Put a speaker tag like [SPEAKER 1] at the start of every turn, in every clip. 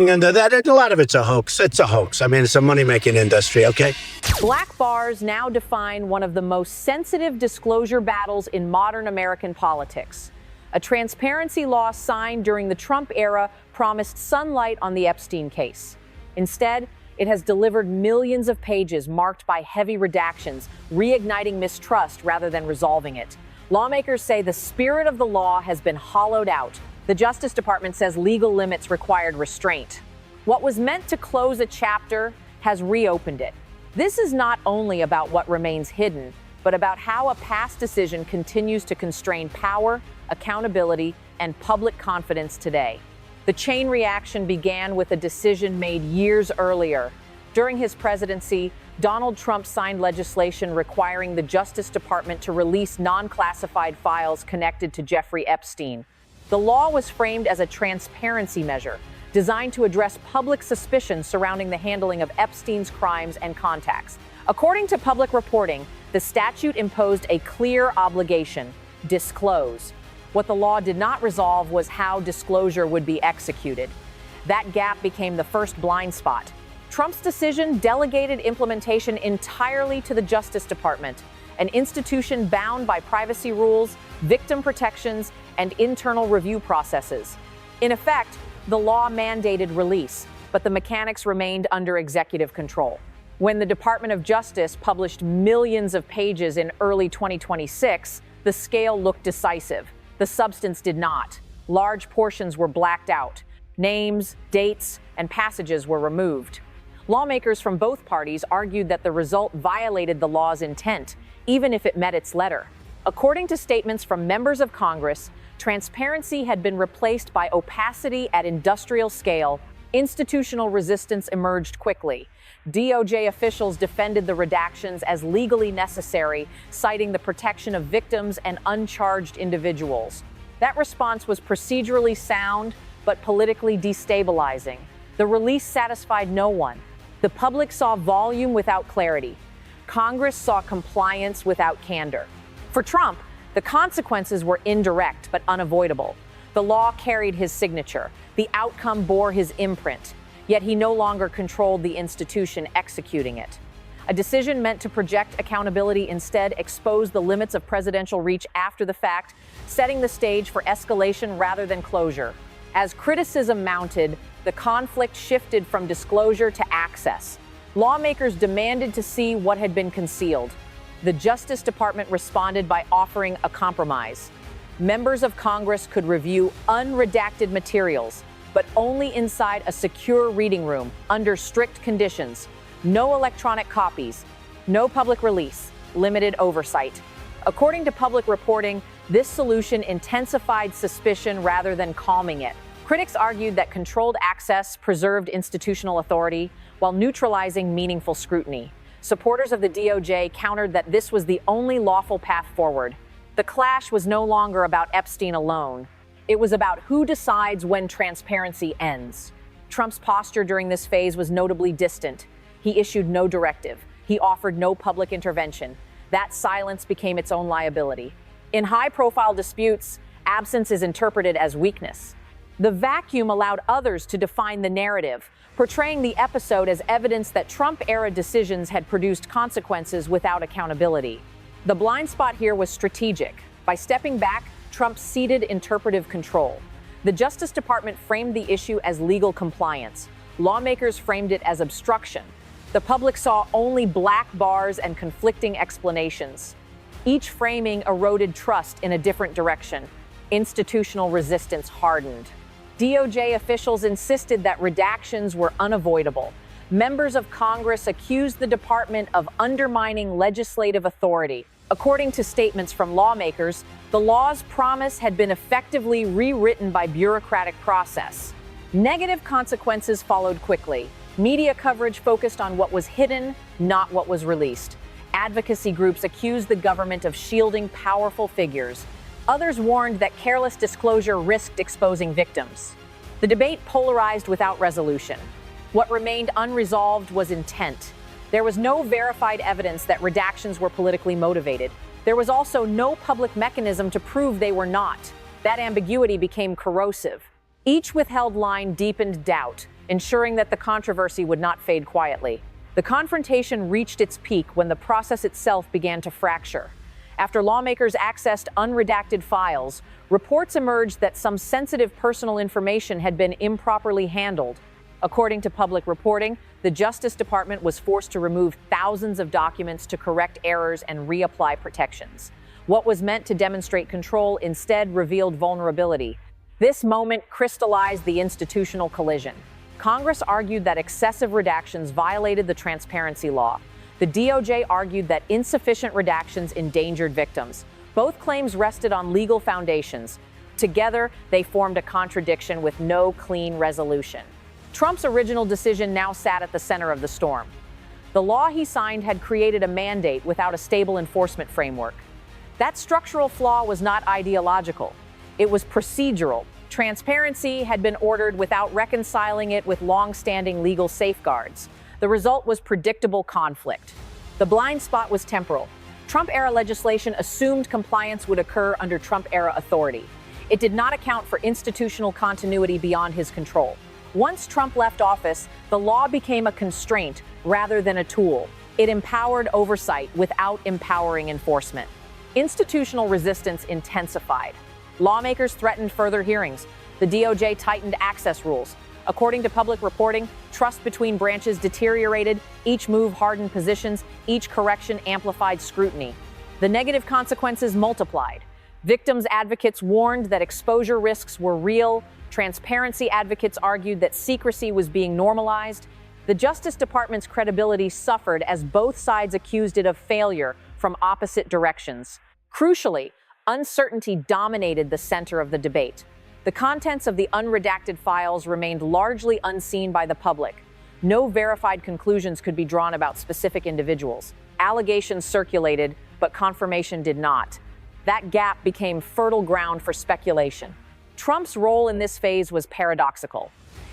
[SPEAKER 1] And a lot of it's a hoax. It's a hoax. I mean, it's a money-making industry, okay?
[SPEAKER 2] Black bars now define one of the most sensitive disclosure battles in modern American politics. A transparency law signed during the Trump era promised sunlight on the Epstein case. Instead, it has delivered millions of pages marked by heavy redactions, reigniting mistrust rather than resolving it. Lawmakers say the spirit of the law has been hollowed out. The Justice Department says legal limits required restraint. What was meant to close a chapter has reopened it. This is not only about what remains hidden, but about how a past decision continues to constrain power, accountability, and public confidence today. The chain reaction began with a decision made years earlier. During his presidency, Donald Trump signed legislation requiring the Justice Department to release non-classified files connected to Jeffrey Epstein. The law was framed as a transparency measure, designed to address public suspicion surrounding the handling of Epstein's crimes and contacts. According to public reporting, the statute imposed a clear obligation: disclose. What the law did not resolve was how disclosure would be executed. That gap became the first blind spot. Trump's decision delegated implementation entirely to the Justice Department, an institution bound by privacy rules, victim protections, and internal review processes. In effect, the law mandated release, but the mechanics remained under executive control. When the Department of Justice published millions of pages in early 2026, the scale looked decisive. The substance did not. Large portions were blacked out. Names, dates, and passages were removed. Lawmakers from both parties argued that the result violated the law's intent, even if it met its letter. According to statements from members of Congress, transparency had been replaced by opacity at industrial scale. Institutional resistance emerged quickly. DOJ officials defended the redactions as legally necessary, citing the protection of victims and uncharged individuals. That response was procedurally sound, but politically destabilizing. The release satisfied no one. The public saw volume without clarity. Congress saw compliance without candor. For Trump, the consequences were indirect but unavoidable. The law carried his signature. The outcome bore his imprint. Yet he no longer controlled the institution executing it. A decision meant to project accountability instead exposed the limits of presidential reach after the fact, setting the stage for escalation rather than closure. As criticism mounted, the conflict shifted from disclosure to access. Lawmakers demanded to see what had been concealed. The Justice Department responded by offering a compromise. Members of Congress could review unredacted materials, but only inside a secure reading room, under strict conditions. No electronic copies, no public release, limited oversight. According to public reporting, this solution intensified suspicion rather than calming it. Critics argued that controlled access preserved institutional authority while neutralizing meaningful scrutiny. Supporters of the DOJ countered that this was the only lawful path forward. The clash was no longer about Epstein alone. It was about who decides when transparency ends. Trump's posture during this phase was notably distant. He issued no directive. He offered no public intervention. That silence became its own liability. In high-profile disputes, absence is interpreted as weakness. The vacuum allowed others to define the narrative, portraying the episode as evidence that Trump-era decisions had produced consequences without accountability. The blind spot here was strategic. By stepping back, Trump ceded interpretive control. The Justice Department framed the issue as legal compliance. Lawmakers framed it as obstruction. The public saw only black bars and conflicting explanations. Each framing eroded trust in a different direction. Institutional resistance hardened. DOJ officials insisted that redactions were unavoidable. Members of Congress accused the department of undermining legislative authority. According to statements from lawmakers, the law's promise had been effectively rewritten by bureaucratic process. Negative consequences followed quickly. Media coverage focused on what was hidden, not what was released. Advocacy groups accused the government of shielding powerful figures. Others warned that careless disclosure risked exposing victims. The debate polarized without resolution. What remained unresolved was intent. There was no verified evidence that redactions were politically motivated. There was also no public mechanism to prove they were not. That ambiguity became corrosive. Each withheld line deepened doubt. ensuring that the controversy would not fade quietly. The confrontation reached its peak when the process itself began to fracture. After lawmakers accessed unredacted files, reports emerged that some sensitive personal information had been improperly handled. According to public reporting, the Justice Department was forced to remove thousands of documents to correct errors and reapply protections. What was meant to demonstrate control instead revealed vulnerability. This moment crystallized the institutional collision. Congress argued that excessive redactions violated the transparency law. The DOJ argued that insufficient redactions endangered victims. Both claims rested on legal foundations. Together, they formed a contradiction with no clean resolution. Trump's original decision now sat at the center of the storm. The law he signed had created a mandate without a stable enforcement framework. That structural flaw was not ideological. It was procedural. Transparency had been ordered without reconciling it with long-standing legal safeguards. The result was predictable conflict. The blind spot was temporal. Trump-era legislation assumed compliance would occur under Trump-era authority. It did not account for institutional continuity beyond his control. Once Trump left office, the law became a constraint rather than a tool. It empowered oversight without empowering enforcement. Institutional resistance intensified. Lawmakers threatened further hearings. The DOJ tightened access rules. According to public reporting, trust between branches deteriorated, each move hardened positions, each correction amplified scrutiny. The negative consequences multiplied. Victims' advocates warned that exposure risks were real. Transparency advocates argued that secrecy was being normalized. The Justice Department's credibility suffered as both sides accused it of failure from opposite directions. Crucially, uncertainty dominated the center of the debate. The contents of the unredacted files remained largely unseen by the public. No verified conclusions could be drawn about specific individuals. Allegations circulated, but confirmation did not. That gap became fertile ground for speculation. Trump's role in this phase was paradoxical.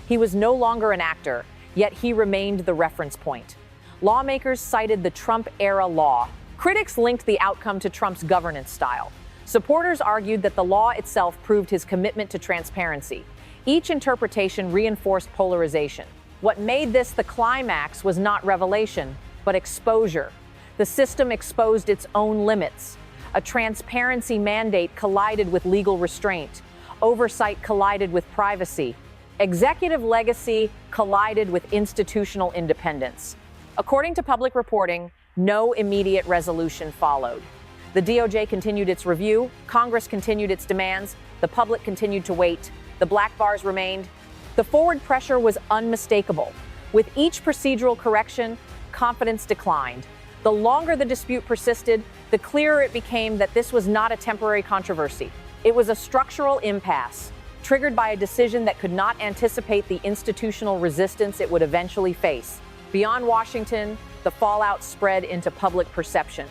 [SPEAKER 2] He was no longer an actor, yet he remained the reference point. Lawmakers cited the Trump-era law. Critics linked the outcome to Trump's governance style. Supporters argued that the law itself proved his commitment to transparency. Each interpretation reinforced polarization. What made this the climax was not revelation, but exposure. The system exposed its own limits. A transparency mandate collided with legal restraint. Oversight collided with privacy. Executive legacy collided with institutional independence. According to public reporting, no immediate resolution followed. The DOJ continued its review, Congress continued its demands, the public continued to wait, the black bars remained. The forward pressure was unmistakable. With each procedural correction, confidence declined. The longer the dispute persisted, the clearer it became that this was not a temporary controversy. It was a structural impasse, triggered by a decision that could not anticipate the institutional resistance it would eventually face. Beyond Washington, the fallout spread into public perception.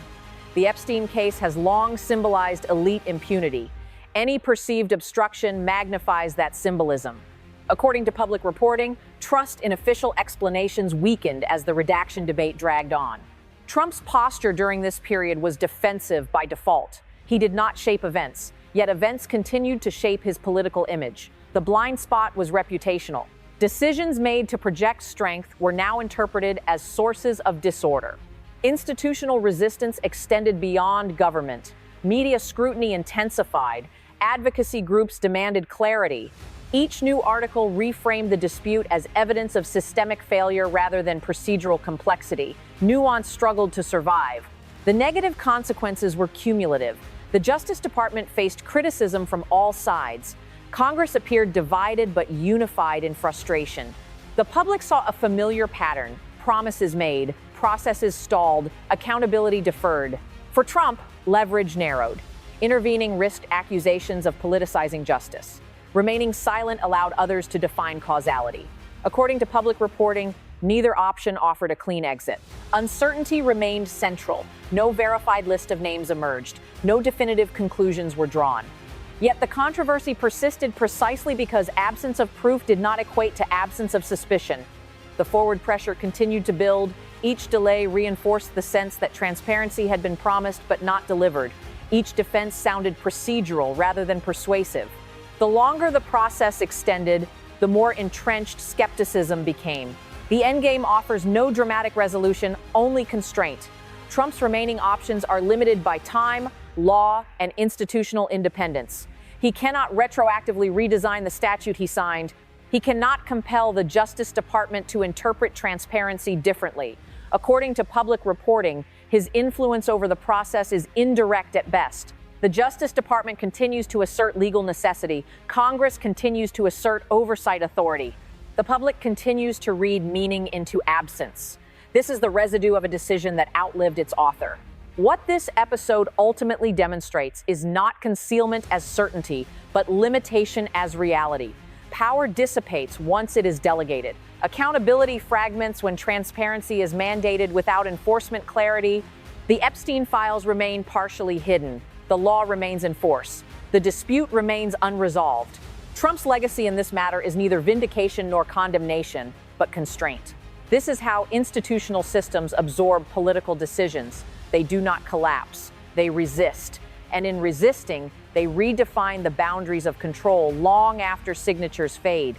[SPEAKER 2] The Epstein case has long symbolized elite impunity. Any perceived obstruction magnifies that symbolism. According to public reporting, trust in official explanations weakened as the redaction debate dragged on. Trump's posture during this period was defensive by default. He did not shape events, yet events continued to shape his political image. The blind spot was reputational. Decisions made to project strength were now interpreted as sources of disorder. Institutional resistance extended beyond government. Media scrutiny intensified. Advocacy groups demanded clarity. Each new article reframed the dispute as evidence of systemic failure rather than procedural complexity. Nuance struggled to survive. The negative consequences were cumulative. The Justice Department faced criticism from all sides. Congress appeared divided but unified in frustration. The public saw a familiar pattern: promises made, processes stalled, accountability deferred. For Trump, leverage narrowed. Intervening risked accusations of politicizing justice. Remaining silent allowed others to define causality. According to public reporting, neither option offered a clean exit. Uncertainty remained central. No verified list of names emerged. No definitive conclusions were drawn. Yet the controversy persisted precisely because absence of proof did not equate to absence of suspicion. The forward pressure continued to build. Each delay reinforced the sense that transparency had been promised but not delivered. Each defense sounded procedural rather than persuasive. The longer the process extended, the more entrenched skepticism became. The endgame offers no dramatic resolution, only constraint. Trump's remaining options are limited by time, law, and institutional independence. He cannot retroactively redesign the statute he signed. He cannot compel the Justice Department to interpret transparency differently. According to public reporting, his influence over the process is indirect at best. The Justice Department continues to assert legal necessity. Congress continues to assert oversight authority. The public continues to read meaning into absence. This is the residue of a decision that outlived its author. What this episode ultimately demonstrates is not concealment as certainty, but limitation as reality. Power dissipates once it is delegated. Accountability fragments when transparency is mandated without enforcement clarity. The Epstein files remain partially hidden. The law remains in force. The dispute remains unresolved. Trump's legacy in this matter is neither vindication nor condemnation, but constraint. This is how institutional systems absorb political decisions. They do not collapse. They resist. And in resisting, they redefine the boundaries of control long after signatures fade.